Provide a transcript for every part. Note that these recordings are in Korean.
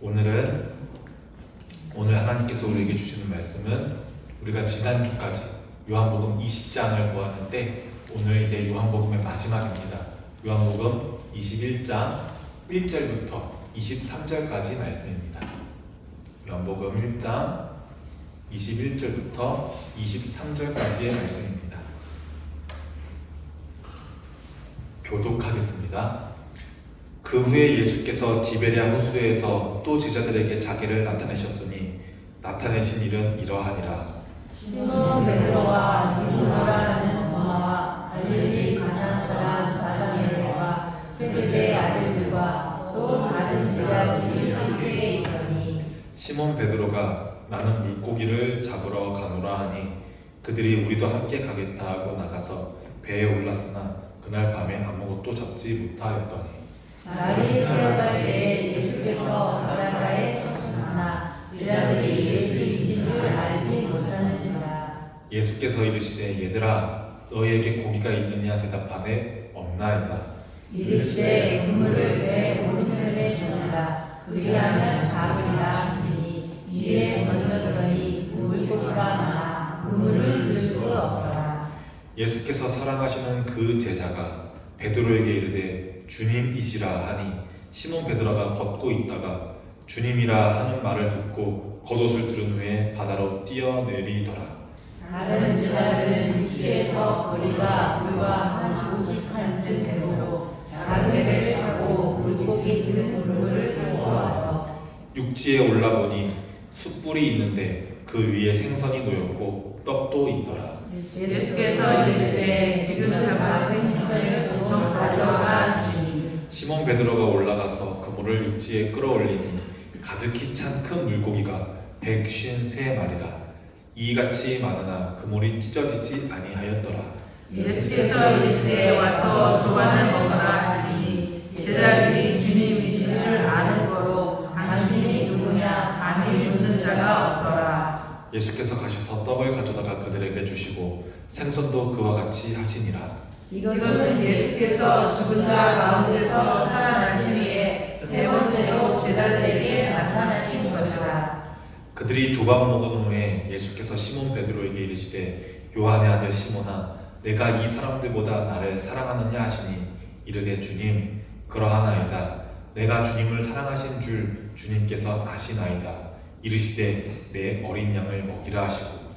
오늘 하나님께서 우리에게 주시는 말씀은 우리가 지난주까지 요한복음 20장을 보았는데 오늘 이제 요한복음의 마지막입니다. 요한복음 21장 1절부터 23절까지 말씀입니다. 요한복음 1장 21절부터 23절까지의 말씀입니다. 교독하겠습니다. 그 후에 예수께서 디베랴 호수에서 또 제자들에게 자기를 나타내셨으니 나타내신 일은 이러하니라. 시몬 베드로와 디도라는 도마와 갈릴리 가나 사람 나다나엘과 세베대의 아들들과 또 다른 제자들이 함께 있더니 시몬 베드로가 나는 물고기를 잡으러 가노라 하니 그들이 우리도 함께 가겠다 하고 나가서 배에 올랐으나 그날 밤에 아무것도 잡지 못하였더니 날이 새어갈 때에 예수께서 바닷가에 서셨으나 제자들이 예수이신 줄 알지 못하는지라. 예수께서 이르시되 얘들아 너희에게 고기가 있느냐 대답하되 없나이다. 이르시되 그물을 배 오른편에 던지라. 그리하면 잡으리라 하시니 이에 던져들더니 물고기가 많아 그물을 들 수 없더라. 예수께서 사랑하시는 그 제자가 베드로에게 이르되 주님이시라 하니 시몬 베드로가 걷고 있다가 주님이라 하는 말을 듣고 겉옷을 두른 후에 바다로 뛰어내리더라. 다른 제자들은 육지에서 거리가 불과 한 50칸쯤 되므로 작은 배를 타고 물고기 든 그물을 끌고 와서 육지에 올라보니 숯불이 있는데 그 위에 생선이 놓였고 떡도 있더라. 예수께서 이르시되 지금 잡은 생선을 좀 가져와 하시니 시몬 베드로가 올라가서 그물을 육지에 끌어올리니 가득히 찬 큰 물고기가 153마리라. 이같이 많으나 그물이 찢어지지 아니하였더라. 예수께서 이르시되 와서 조반을 먹으라 하시니 제자들이 주님이신 줄 아는 거로 당신이 누구냐 감히 묻는 자가 없더라. 예수께서 가셔서 떡을 가져다가 그들에게 주시고 생선도 그와 같이 하시니라. 이것은 예수께서 죽은 자 가운데서 살아나신 후에 세 번째로 제자들에게 나타나신 것이라. 그들이 조밥 먹은 후에 예수께서 시몬 베드로에게 이르시되 요한의 아들 시몬아 내가 이 사람들보다 나를 사랑하느냐 하시니 이르되 주님 그러하나이다. 내가 주님을 사랑하신 줄 주님께서 아시나이다. 이르시되 내 어린 양을 먹이라 하시고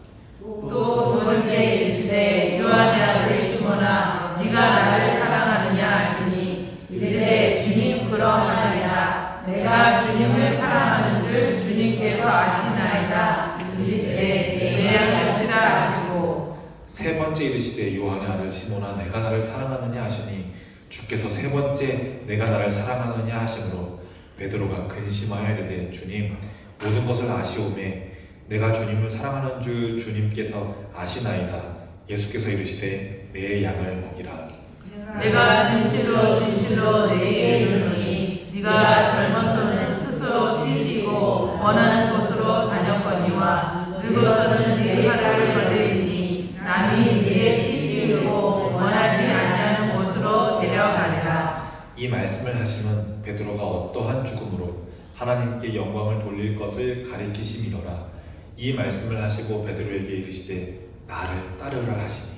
또 두 번째 이르시되 요한의 아들 시몬아 네가 나를 사랑하느냐 하시니 이르되 주님 그러하나이다. 내가 주님을 사랑하는 줄 주님께서 아시나이다. 이르시되 내 양을 먹이라 하시고 세 번째 이르시되 요한의 아들 시몬아 내가 나를 사랑하느냐 하시니 주께서 세 번째 내가 나를 사랑하느냐 하심으로 베드로가 근심하여 이르되 주님 모든 것을 아시오매 내가 주님을 사랑하는 줄 주님께서 아시나이다. 예수께서 이르시되 내 양을 먹이라. 내가 진실로 진실로 네게 이르노니 네가 젊어서는 스스로 뛰고 원하는 곳으로 다녔거니와 늙어서는 네 하라를 받으리니 남이 네게 뛰고 원하지 아니하는 곳으로 데려가리라. 이 말씀을 하시면 베드로가 어떠한 죽음으로 하나님께 영광을 돌릴 것을 가리키심이더라. 이 말씀을 하시고 베드로에게 이르시되 나를 따르라 하시니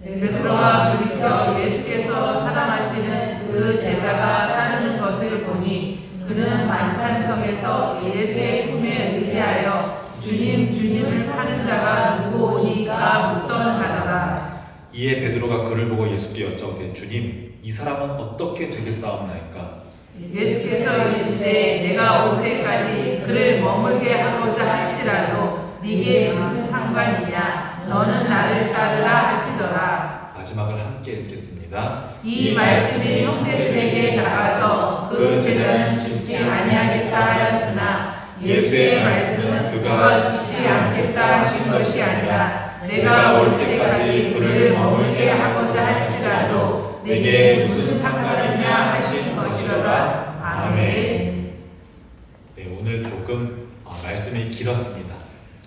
베드로가 돌이켜 예수께서 사랑하시는 그 제자가 따르는 것을 보니 그는 만찬석에서 예수의 품에 의지하여 주님 주님을 파는 자가 누구오니까 묻던 자더라. 이에 베드로가 그를 보고 예수께 여짜오되 주님 이 사람은 어떻게 되겠사옵나이까. 예수께서 이르시되 내가 올 때까지 그를 머물게 하고자 할지라도 네게 무슨 상관이냐 너는 나를 따르라 하시더라. 마지막을 함께 읽겠습니다. 이 말씀이 형제들에게 나가서 그 제자는 죽지 아니하겠다 하였으나 예수의 말씀은 그가 죽지 않겠다 하신 것이 아니라 내가 올 때까지 그를 머물게 하고자 할지라도 내게 무슨 상관이냐 하신 것이더라. 아멘. 네, 오늘 조금 말씀이 길었습니다.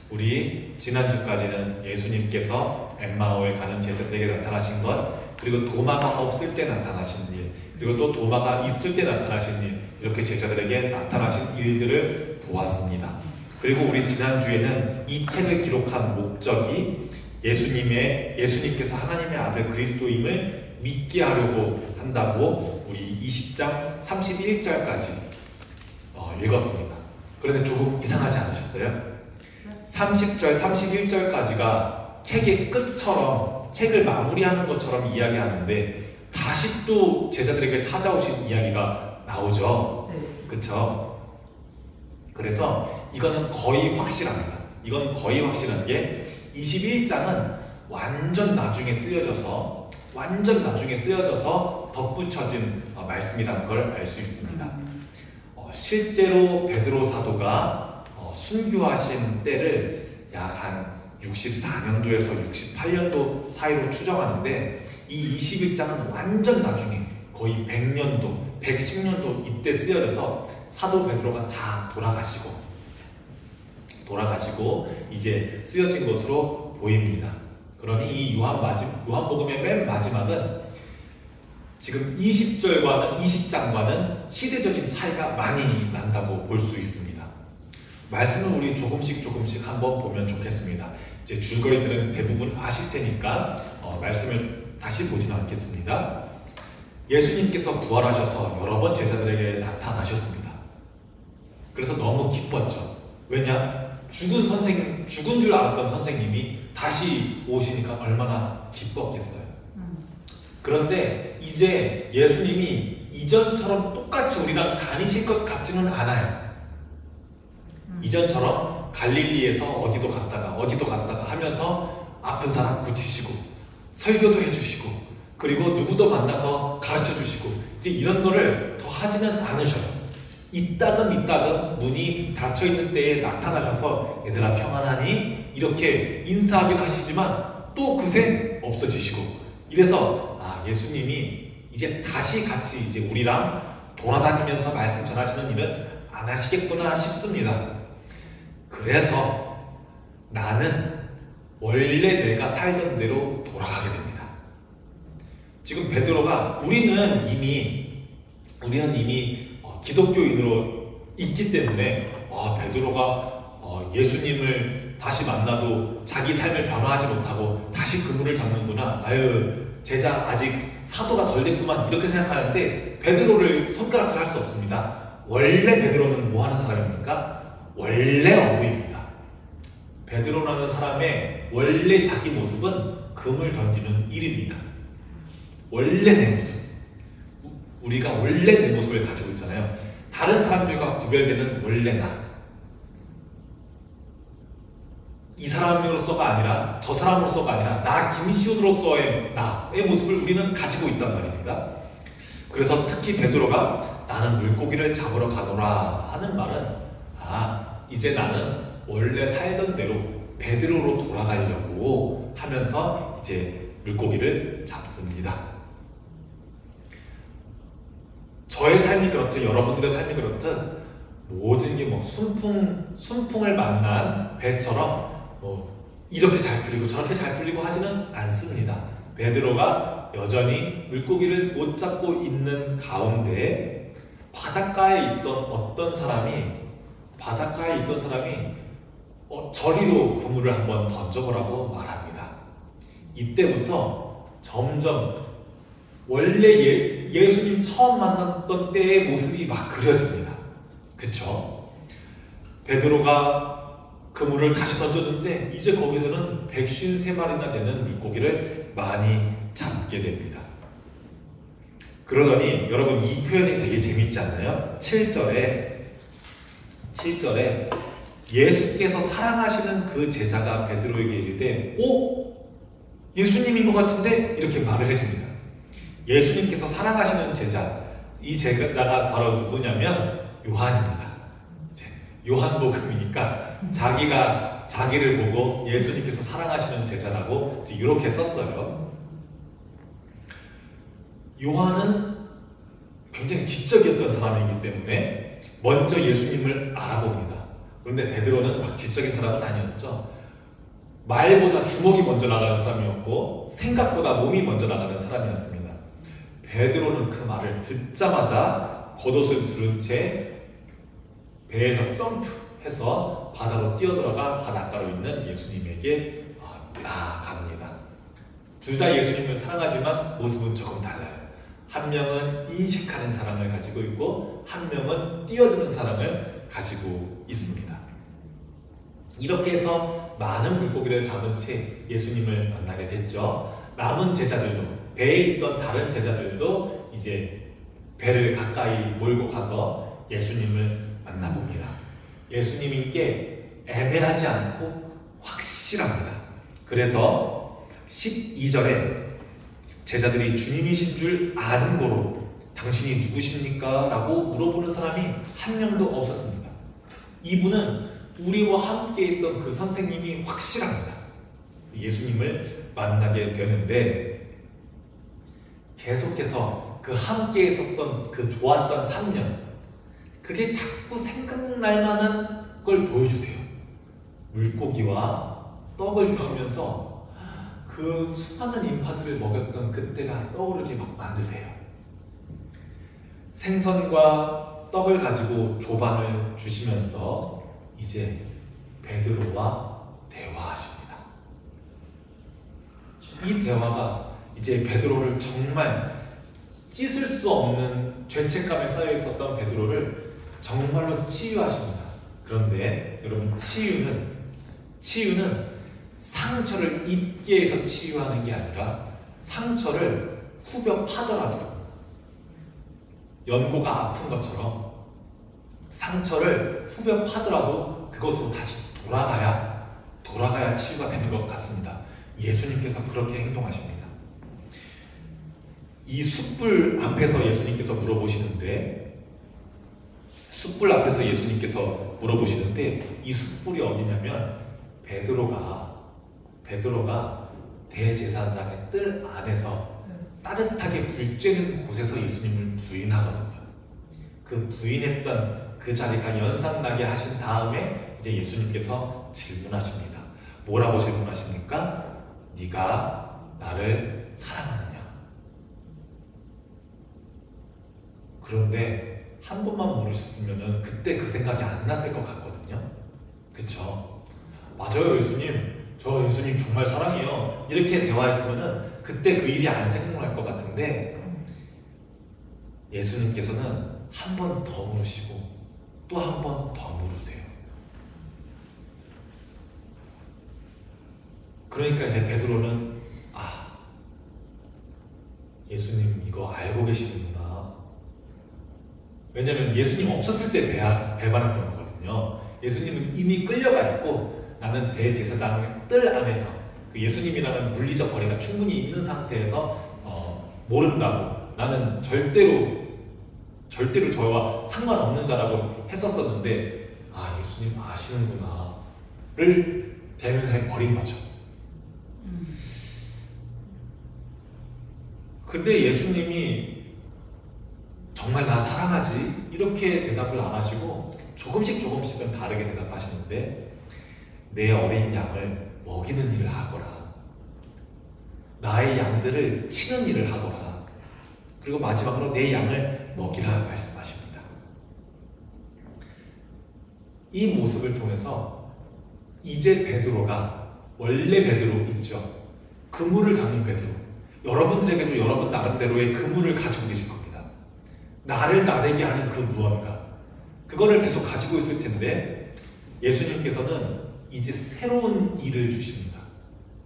우리 지난주까지는 예수님께서 엠마오에 가는 제자들에게 나타나신 것, 그리고 도마가 없을 때 나타나신 일, 그리고 또 도마가 있을 때 나타나신 일, 이렇게 제자들에게 나타나신 일들을 보았습니다. 그리고 우리 지난주에는 이 책을 기록한 목적이 예수님께서 하나님의 아들 그리스도임을 믿게 하려고 한다고 우리 20장 31절까지 읽었습니다. 그런데 조금 이상하지 않으셨어요? 30절, 31절까지가 책의 끝처럼, 책을 마무리하는 것처럼 이야기하는데 다시 또 제자들에게 찾아오신 이야기가 나오죠. 그쵸? 그래서 이거는 거의 확실합니다. 이건 거의 확실한 게 21장은 완전 나중에 쓰여져서 덧붙여진 말씀이라는 걸 알 수 있습니다. 실제로 베드로 사도가 순교하신 때를 약 한 64년도에서 68년도 사이로 추정하는데 이 21장은 완전 나중에 거의 100년도, 110년도 이때 쓰여져서 사도 베드로가 다 돌아가시고 이제 쓰여진 것으로 보입니다. 그러니 이 요한복음의 맨 마지막은 지금 20절과는 20장과는 시대적인 차이가 많이 난다고 볼 수 있습니다. 말씀을 우리 조금씩 한번 보면 좋겠습니다. 이제 줄거리들은 대부분 아실 테니까 말씀을 다시 보지는 않겠습니다. 예수님께서 부활하셔서 여러 번 제자들에게 나타나셨습니다. 그래서 너무 기뻤죠. 왜냐? 죽은 줄 알았던 선생님이 다시 오시니까 얼마나 기뻤겠어요. 그런데 이제 예수님이 이전처럼 똑같이 우리랑 다니실 것 같지는 않아요. 이전처럼 갈릴리에서 어디도 갔다가 하면서 아픈 사람 고치시고 설교도 해주시고 그리고 누구도 만나서 가르쳐주시고 이제 이런 거를 더 하지는 않으셔요. 이따금 문이 닫혀있는 때에 나타나셔서 얘들아 평안하니? 이렇게 인사하긴 하시지만 또 그새 없어지시고 이래서 예수님이 이제 다시 같이 이제 우리랑 돌아다니면서 말씀 전하시는 일은 안 하시겠구나 싶습니다. 그래서 나는 원래 내가 살던 대로 돌아가게 됩니다. 지금 베드로가 우리는 이미 기독교인으로 있기 때문에 베드로가 예수님을 다시 만나도 자기 삶을 변화하지 못하고 다시 그물을 잡는구나. 제자 아직 사도가 덜 됐구만 이렇게 생각하는데 베드로를 손가락질 할 수 없습니다. 원래 베드로는 뭐 하는 사람입니까? 원래 어부입니다. 베드로라는 사람의 원래 자기 모습은 금을 던지는 일입니다. 원래 내 모습. 우리가 원래 내 모습을 가지고 있잖아요. 다른 사람들과 구별되는 원래 나. 이 사람으로서가 아니라 저 사람으로서가 아니라 나 김시훈으로서의 나의 모습을 우리는 가지고 있단 말입니다. 그래서 특히 베드로가 나는 물고기를 잡으러 가노라 하는 말은 이제 나는 원래 살던 대로 베드로로 돌아가려고 하면서 이제 물고기를 잡습니다. 저의 삶이 그렇듯 여러분들의 삶이 그렇듯 모든 게 순풍을 만난 배처럼 이렇게 잘 풀리고 저렇게 잘 풀리고 하지는 않습니다. 베드로가 여전히 물고기를 못 잡고 있는 가운데 바닷가에 있던 어떤 사람이 저리로 그물을 한번 던져보라고 말합니다. 이때부터 점점 원래 예수님 처음 만났던 때의 모습이 막 그려집니다. 그쵸? 베드로가 그물을 다시 던졌는데 이제 거기서는 153마리나 되는 물고기를 많이 잡게 됩니다. 그러더니 여러분 이 표현이 되게 재밌지 않나요? 7절에 예수께서 사랑하시는 그 제자가 베드로에게 이르되 예수님인 것 같은데? 이렇게 말을 해줍니다. 예수님께서 사랑하시는 제자, 이 제자가 바로 누구냐면 요한입니다. 요한복음이니까 자기를 보고 예수님께서 사랑하시는 제자라고 이렇게 썼어요. 요한은 굉장히 지적이었던 사람이기 때문에 먼저 예수님을 알아봅니다. 그런데 베드로는 막 지적인 사람은 아니었죠. 말보다 주먹이 먼저 나가는 사람이었고 생각보다 몸이 먼저 나가는 사람이었습니다. 베드로는 그 말을 듣자마자 겉옷을 두른 채 배에서 점프해서 바다로 뛰어들어가 바닷가로 있는 예수님에게 나아갑니다. 둘 다 예수님을 사랑하지만 모습은 조금 달라요. 한 명은 인식하는 사랑을 가지고 있고 한 명은 뛰어드는 사랑을 가지고 있습니다. 이렇게 해서 많은 물고기를 잡은 채 예수님을 만나게 됐죠. 남은 제자들도, 배에 있던 다른 제자들도 이제 배를 가까이 몰고 가서 예수님을 만나봅니다. 예수님께 애매하지 않고 확실합니다. 그래서 12절에 제자들이 주님이신 줄 아는 거로 당신이 누구십니까? 라고 물어보는 사람이 한 명도 없었습니다. 이분은 우리와 함께 있던 그 선생님이 확실합니다. 예수님을 만나게 되는데 계속해서 그 함께 있었던 그 좋았던 3년, 그게 자꾸 생각날 만한 걸 보여주세요. 물고기와 떡을 주시면서 그 수많은 인파들을 먹였던 그때가 떠오르게 막 만드세요. 생선과 떡을 가지고 조반을 주시면서 이제 베드로와 대화하십니다. 이 대화가 이제 베드로를 정말 씻을 수 없는 죄책감에 쌓여 있었던 베드로를 정말로 치유하십니다. 그런데 여러분, 치유는 상처를 입게 해서 치유하는 게 아니라 상처를 후벼 파더라도 연고가 아픈 것처럼 상처를 후벼 파더라도 그것으로 다시 돌아가야 치유가 되는 것 같습니다. 예수님께서 그렇게 행동하십니다. 이 숯불 앞에서 예수님께서 물어보시는데 이 숯불이 어디냐면 베드로가 대제사장의 뜰 안에서 따뜻하게 불 쬐는 곳에서 예수님을 부인하거든요. 그 부인했던 그 자리가 연상나게 하신 다음에 이제 예수님께서 질문하십니다. 뭐라고 질문하십니까? 네가 나를 사랑하느냐? 그런데 한 번만 물으셨으면 그때 그 생각이 안 났을 것 같거든요. 그쵸? 맞아요, 예수님. 저 예수님 정말 사랑해요. 이렇게 대화했으면 그때 그 일이 안 생각날 것 같은데 예수님께서는 한 번 더 물으시고 또 한 번 더 물으세요. 그러니까 이제 베드로는 예수님 이거 알고 계시는구나. 왜냐면 예수님 없었을 때 배반했던 거거든요. 예수님은 이미 끌려가 있고 나는 대제사장의 뜰 안에서 그 예수님이라는 물리적 거리가 충분히 있는 상태에서 모른다고, 나는 절대로 저와 상관없는 자라고 했었었는데 예수님 아시는구나를 대면해 버린 거죠. 근데 예수님이 정말 나 사랑하지? 이렇게 대답을 안 하시고 조금씩은 다르게 대답하시는데 내 어린 양을 먹이는 일을 하거라. 나의 양들을 치는 일을 하거라. 그리고 마지막으로 내 양을 먹이라 말씀하십니다. 이 모습을 통해서 이제 베드로가 원래 베드로 있죠. 그물을 잡는 베드로. 여러분들에게도 여러분 나름대로의 그물을 가지고 계실 겁니다. 나를 나대게 하는 그 무언가. 그거를 계속 가지고 있을 텐데 예수님께서는 이제 새로운 일을 주십니다.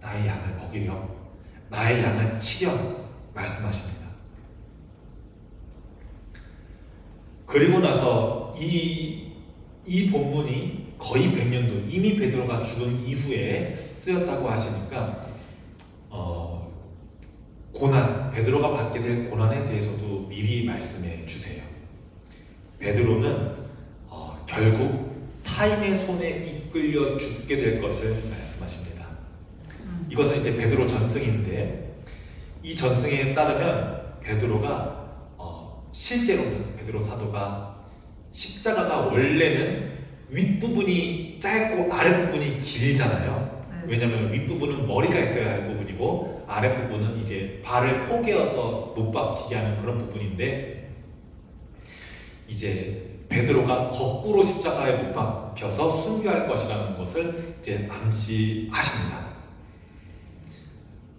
나의 양을 먹이렴, 나의 양을 치렴 말씀하십니다. 그리고 나서 이 본문이 거의 100년도, 이미 베드로가 죽은 이후에 쓰였다고 하시니까 베드로가 받게 될 고난에 대해서도 미리 말씀해 주세요. 베드로는 결국 타인의 손에 이끌려 죽게 될 것을 말씀하십니다. 이것은 이제 베드로 전승인데 이 전승에 따르면 베드로가 실제로는 베드로 사도가 십자가가 원래는 윗부분이 짧고 아랫부분이 길잖아요. 왜냐하면 윗부분은 머리가 있어야 할 부분이고 아랫부분은 이제 발을 포개어서 못 박히게 하는 그런 부분인데, 이제 베드로가 거꾸로 십자가에 못 박혀서 순교할 것이라는 것을 이제 암시하십니다.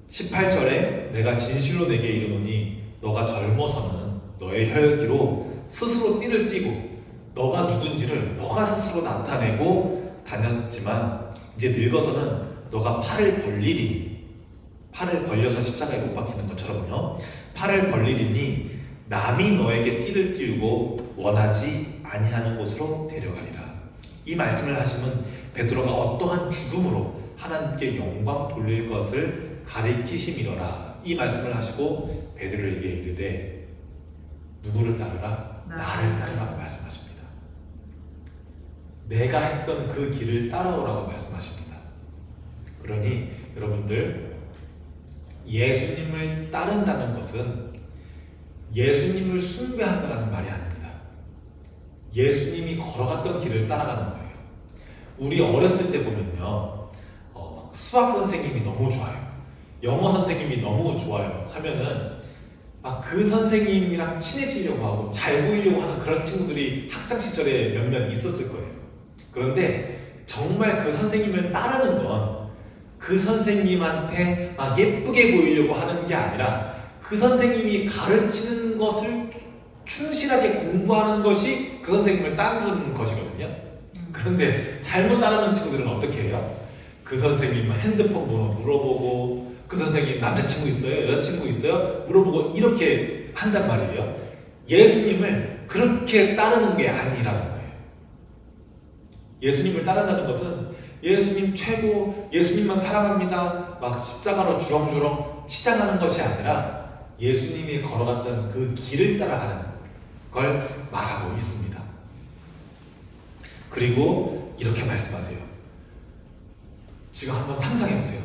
18절에 내가 진실로 내게 이르노니 너가 젊어서는 너의 혈기로 스스로 띠를 띠고 너가 누군지를 너가 스스로 나타내고 다녔지만 이제 늙어서는 너가 팔을 벌리리니, 팔을 벌려서 십자가에 못 박히는 것처럼요, 팔을 벌리리니 남이 너에게 띠를 띄우고 원하지 아니하는 곳으로 데려가리라. 이 말씀을 하시면 베드로가 어떠한 죽음으로 하나님께 영광 돌릴 것을 가리키심이더라. 이 말씀을 하시고 베드로에게 이르되 누구를 따르라? 나를 따르라고 말씀하십니다. 내가 했던 그 길을 따라오라고 말씀하십니다. 그러니 여러분들, 예수님을 따른다는 것은 예수님을 숭배한다는 말이 아닙니다. 예수님이 걸어갔던 길을 따라가는 거예요. 우리 어렸을 때 보면요, 수학 선생님이 너무 좋아요, 영어 선생님이 너무 좋아요 하면은 막 그 선생님이랑 친해지려고 하고 잘 보이려고 하는 그런 친구들이 학창 시절에 몇몇 있었을 거예요. 그런데 정말 그 선생님을 따르는 건 그 선생님한테 막 예쁘게 보이려고 하는 게 아니라 그 선생님이 가르치는 것을 충실하게 공부하는 것이 그 선생님을 따르는 것이거든요. 그런데 잘못 따르는 친구들은 어떻게 해요? 그 선생님 핸드폰 번호 물어보고, 그 선생님 남자친구 있어요? 여자친구 있어요? 물어보고 이렇게 한단 말이에요. 예수님을 그렇게 따르는 게 아니라는 거예요. 예수님을 따른다는 것은 예수님 최고, 예수님만 사랑합니다 막 십자가로 주렁주렁 치장하는 것이 아니라 예수님이 걸어갔던 그 길을 따라가는 걸 말하고 있습니다. 그리고 이렇게 말씀하세요. 지금 한번 상상해보세요.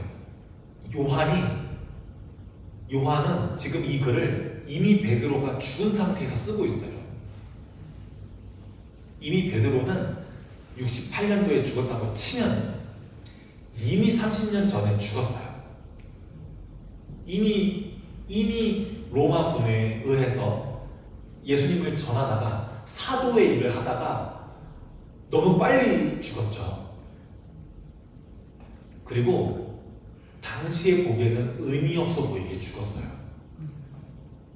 요한은 지금 이 글을 이미 베드로가 죽은 상태에서 쓰고 있어요. 이미 베드로는 68년도에 죽었다고 치면 이미 30년 전에 죽었어요. 이미 로마 군에 의해서 예수님을 전하다가 사도의 일을 하다가 너무 빨리 죽었죠. 그리고 당시에 보기에는 의미 없어 보이게 죽었어요.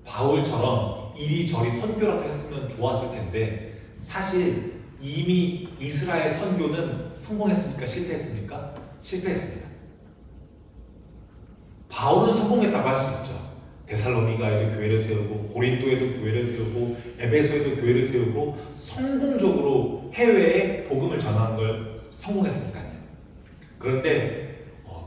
바울처럼 이리저리 선교라도 했으면 좋았을 텐데, 사실 이미 이스라엘 선교는 성공했습니까? 실패했습니까? 실패했습니다. 바울은 성공했다고 할 수 있죠. 데살로니가에도 교회를 세우고, 고린도에도 교회를 세우고, 에베소에도 교회를 세우고, 성공적으로 해외에 복음을 전하는 걸 성공했으니까요. 그런데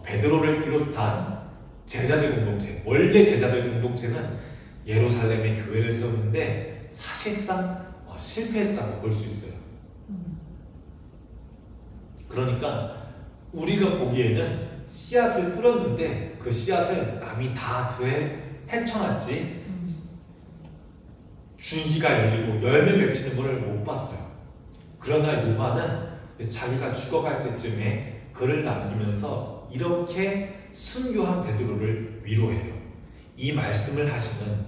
베드로를 비롯한 제자들 공동체, 원래 제자들 공동체는 예루살렘에 교회를 세우는데 사실상 실패했다고 볼 수 있어요. 그러니까 우리가 보기에는 씨앗을 뿌렸는데 그 씨앗을 남이 다 헤쳐놨지 줄기가 열리고 열매 맺히는 것을 못 봤어요. 그러나 요한은 자기가 죽어갈 때쯤에 글을 남기면서 이렇게 순교한 베드로를 위로해요. 이 말씀을 하시는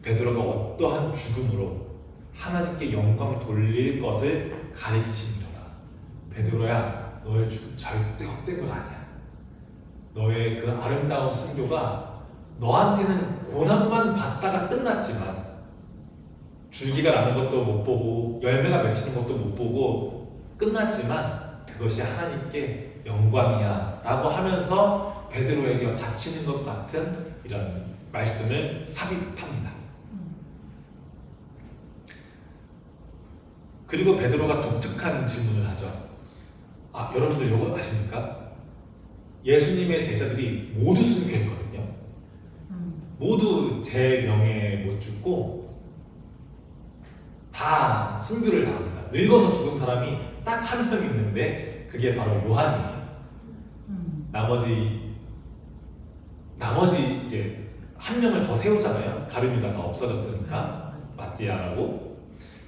베드로가 어떠한 죽음으로 하나님께 영광 돌릴 것을 가리키십니다. 베드로야, 너의 죽음 절대 헛된 건 아니야. 너의 그 아름다운 순교가 너한테는 고난만 받다가 끝났지만, 줄기가 나는 것도 못 보고 열매가 맺히는 것도 못 보고 끝났지만 그것이 하나님께 영광이야 라고 하면서 베드로에게 바치는 것 같은 이런 말씀을 삽입합니다. 그리고 베드로가 독특한 질문을 하죠. 여러분들 이거 아십니까? 예수님의 제자들이 모두 순교했거든요. 모두 제 명에 못 죽고 다 순교를 당합니다. 늙어서 죽은 사람이 딱 한 명 있는데 그게 바로 요한이에요. 나머지 이제 한 명을 더 세우잖아요. 가룟유다가 없어졌으니까 마띠아라고.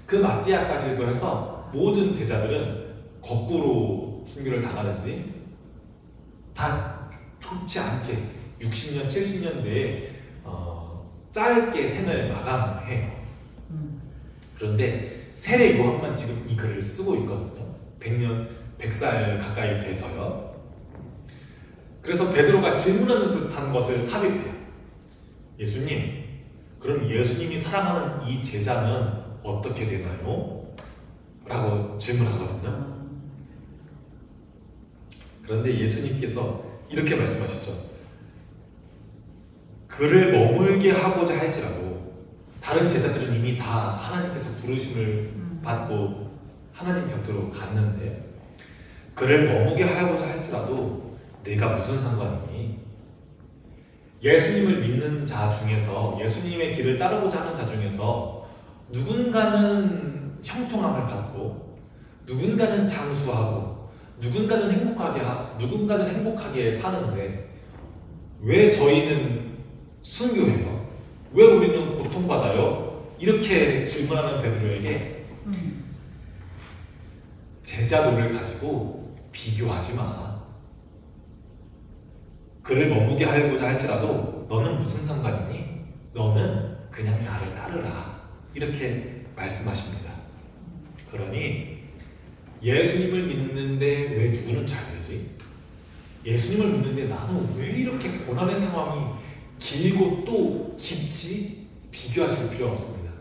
그 마띠아까지도 해서 모든 제자들은 거꾸로 순교를 당하든지 다 좋지 않게 60년, 70년 내에 짧게 생을 마감해요. 그런데 세례 요한만 지금 이 글을 쓰고 있거든요. 100살 가까이 돼서요. 그래서 베드로가 질문하는 듯한 것을 삽입해요. 예수님, 그럼 예수님이 사랑하는 이 제자는 어떻게 되나요? 라고 질문하거든요. 그런데 예수님께서 이렇게 말씀하시죠. 그를 머물게 하고자 할지라도 다른 제자들은 이미 다 하나님께서 부르심을 받고 하나님 곁으로 갔는데 그를 머무게 하고자 할지라도 내가 무슨 상관이니? 예수님을 믿는 자 중에서 누군가는 길을 따르고자 하는 자 중에서 누군가는 형통함을 받고 누군가는 장수하고 누군가는 행복하게 사는데 왜 저희는 순교해요? 왜 우리는 고통받아요? 이렇게 질문하는 베드로에게 제자도를 가지고 비교하지 마. 그를 머무게 하고자 할지라도 너는 무슨 상관이니? 너는 그냥 나를 따르라. 이렇게 말씀하십니다. 그러니 예수님을 믿는데 왜 누구는 잘 되지? 예수님을 믿는데 나는 왜 이렇게 고난의 상황이 길고 또 깊지? 비교하실 필요 없습니다.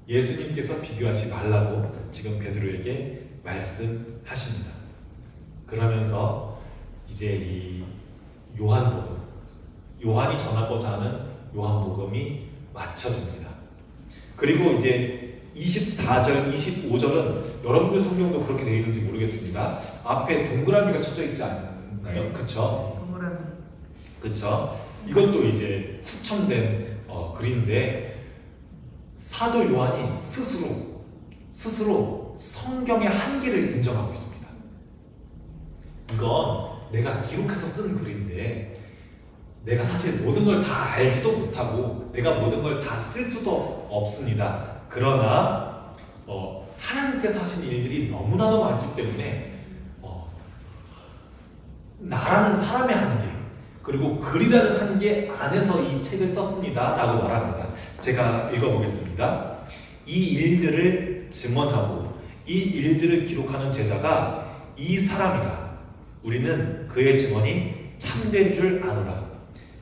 예수님께서 비교하지 말라고 지금 베드로에게 말씀하십니다. 그러면서 이제 이 요한이 전하고자 하는 요한복음이 마쳐집니다. 그리고 이제 24절, 25절은 여러분들 성경도 그렇게 되어 있는지 모르겠습니다. 앞에 동그라미가 쳐져 있지 않나요? 그쵸? 동그라미. 그쵸? 이것도 이제 후천된 글인데 사도 요한이 스스로 성경의 한계를 인정하고 있습니다. 이건 내가 기록해서 쓴 글인데 내가 사실 모든 걸 다 알지도 못하고 내가 모든 걸 다 쓸 수도 없습니다. 그러나 하나님께서 하신 일들이 너무나도 많기 때문에 나라는 사람의 한계 그리고 글이라는 한계 안에서 이 책을 썼습니다 라고 말합니다. 제가 읽어보겠습니다. 이 일들을 증언하고 이 일들을 기록하는 제자가 이 사람이라 우리는 그의 증언이 참된 줄 아노라.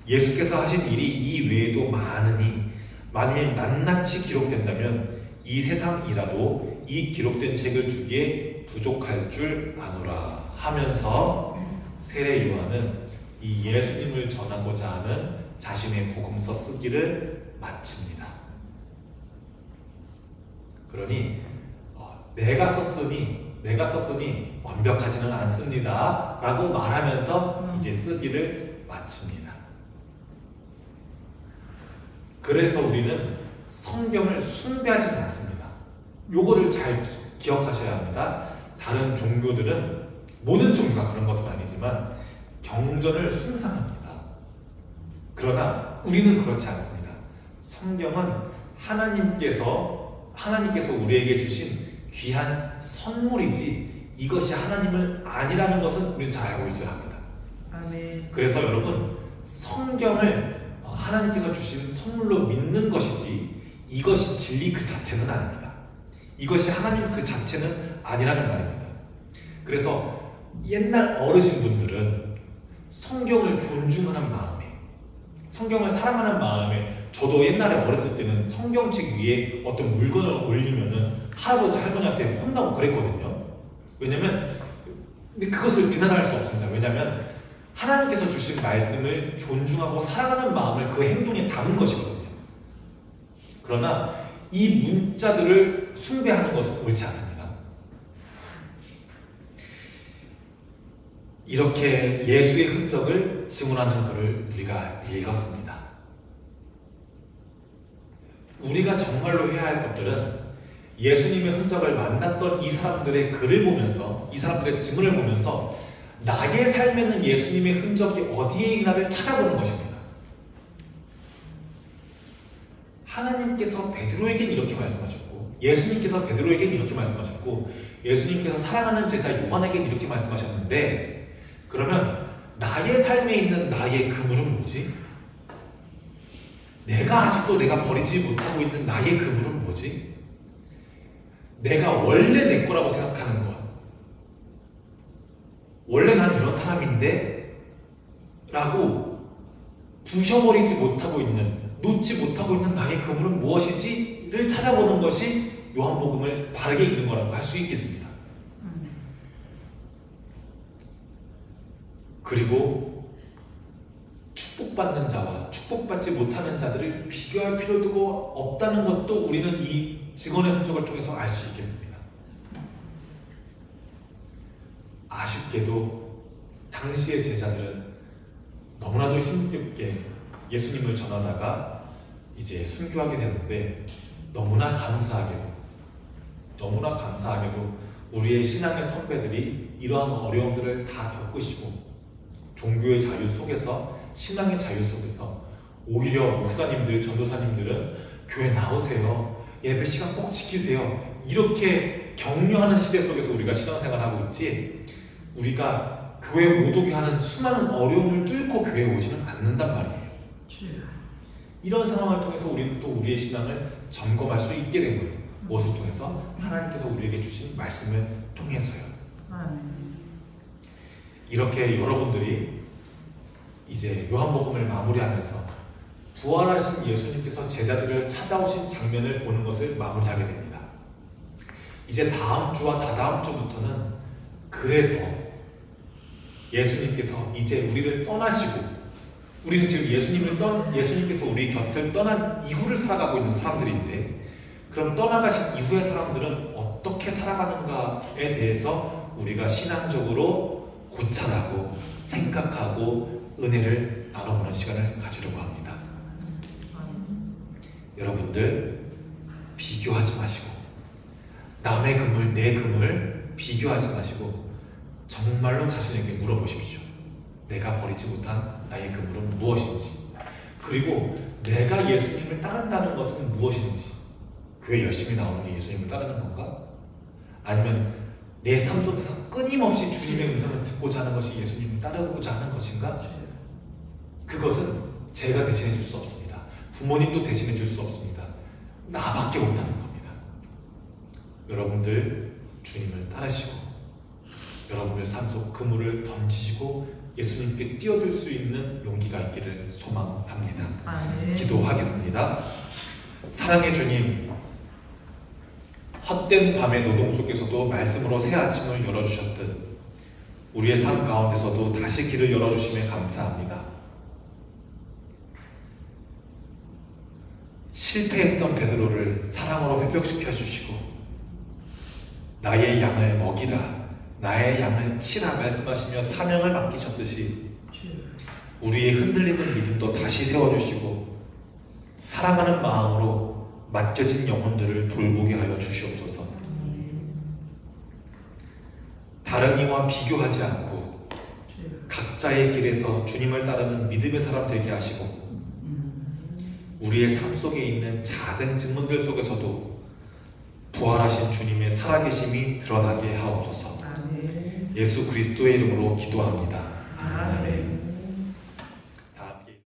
예수께서 하신 일이 이 외에도 많으니 만일 낱낱이 기록된다면 이 세상이라도 이 기록된 책을 주기에 부족할 줄 아노라 하면서 세례 요한은 이 예수님을 전하고자 하는 자신의 복음서 쓰기를 마칩니다. 그러니 내가 썼으니 완벽하지는 않습니다 라고 말하면서 이제 쓰기를 마칩니다. 그래서 우리는 성경을 숭배하지는 않습니다. 요거를 잘 기억하셔야 합니다. 다른 종교들은 모든 종교가 그런 것은 아니지만 경전을 숭상합니다. 그러나 우리는 그렇지 않습니다. 성경은 하나님께서 우리에게 주신 귀한 선물이지 이것이 하나님을 아니라는 것은 우리는 잘 알고 있어야 합니다. 아멘. 그래서 여러분 성경을 하나님께서 주신 선물로 믿는 것이지 이것이 진리 그 자체는 아닙니다. 이것이 하나님 그 자체는 아니라는 말입니다. 그래서 옛날 어르신분들은 성경을 존중하는 마음에 성경을 사랑하는 마음에 저도 옛날에 어렸을 때는 성경책 위에 어떤 물건을 올리면은 할아버지 할머니한테 혼나고 그랬거든요. 근데 그것을 비난할 수 없습니다. 왜냐하면 하나님께서 주신 말씀을 존중하고 사랑하는 마음을 그 행동에 담은 것이거든요. 그러나 이 문자들을 숭배하는 것은 옳지 않습니다. 이렇게 예수의 흔적을 증언하는 글을 우리가 읽었습니다. 우리가 정말로 해야 할 것들은 예수님의 흔적을 만났던 이 사람들의 글을 보면서 이 사람들의 증언을 보면서 나의 삶에는 예수님의 흔적이 어디에 있나를 찾아보는 것입니다. 하나님께서 베드로에겐 이렇게 말씀하셨고 예수님께서 베드로에겐 이렇게 말씀하셨고 예수님께서 사랑하는 제자 요한에겐 이렇게 말씀하셨는데 그러면 나의 삶에 있는 나의 그물은 뭐지? 내가 아직도 내가 버리지 못하고 있는 나의 그물은 뭐지? 내가 원래 내 거라고 생각하는 것, 원래 난 이런 사람인데 라고 부셔버리지 못하고 있는, 놓지 못하고 있는 나의 그물은 무엇이지?를 찾아보는 것이 요한복음을 바르게 읽는 거라고 할 수 있겠습니다. 그리고 축복받는 자와 축복받지 못하는 자들을 비교할 필요도 없다는 것도 우리는 이 증언의 흔적을 통해서 알 수 있겠습니다. 아쉽게도 당시의 제자들은 너무나도 힘겹게 예수님을 전하다가 이제 순교하게 되는데, 너무나 감사하게도 우리의 신앙의 선배들이 이러한 어려움들을 다 겪으시고 종교의 자유 속에서, 신앙의 자유 속에서 오히려 목사님들, 전도사님들은 교회 나오세요, 예배 시간 꼭 지키세요, 이렇게 격려하는 시대 속에서 우리가 신앙생활하고 있지, 우리가 교회 못 오게 하는 수많은 어려움을 뚫고 교회에 오지는 않는단 말이에요. 이런 상황을 통해서 우리는 또 우리의 신앙을 점검할 수 있게 된 거예요. 무엇을 통해서? 하나님께서 우리에게 주신 말씀을 통해서요. 이렇게 여러분들이 이제 요한복음을 마무리하면서 부활하신 예수님께서 제자들을 찾아오신 장면을 보는 것을 마무리하게 됩니다. 이제 다음 주와 다다음 주부터는 그래서 예수님께서 이제 우리를 떠나시고, 우리는 지금 예수님께서 우리 곁을 떠난 이후를 살아가고 있는 사람들인데, 그럼 떠나가신 이후의 사람들은 어떻게 살아가는가에 대해서 우리가 신앙적으로 고찰하고 생각하고 은혜를 나눠보는 시간을 가지려고 합니다. 여러분들 비교하지 마시고, 남의 그물, 내 그물 비교하지 마시고 정말로 자신에게 물어보십시오. 내가 버리지 못한 나의 그물은 무엇인지, 그리고 내가 예수님을 따른다는 것은 무엇인지. 교회 열심히 나오는 게 예수님을 따르는 건가? 아니면 내 삶 속에서 끊임없이 주님의 음성을 듣고자 하는 것이 예수님을 따르고자 하는 것인가? 그것은 제가 대신해 줄 수 없습니다. 부모님도 대신해 줄 수 없습니다. 나밖에 못하는 겁니다. 여러분들 주님을 따르시고, 여러분들 삶 속 그물을 던지시고 예수님께 뛰어들 수 있는 용기가 있기를 소망합니다. 기도하겠습니다. 사랑의 주님, 헛된 밤의 노동 속에서도 말씀으로 새 아침을 열어주셨듯 우리의 삶 가운데서도 다시 길을 열어주심에 감사합니다. 실패했던 베드로를 사랑으로 회복시켜 주시고, 나의 양을 먹이라, 나의 양을 치라 말씀하시며 사명을 맡기셨듯이 우리의 흔들리는 믿음도 다시 세워주시고 사랑하는 마음으로 맡겨진 영혼들을 돌보게 하여 주시옵소서. 다른 이와 비교하지 않고 각자의 길에서 주님을 따르는 믿음의 사람 되게 하시고, 우리의 삶 속에 있는 작은 증문들 속에서도 부활하신 주님의 살아계심이 드러나게 하옵소서. 예수 그리스도의 이름으로 기도합니다. 아멘.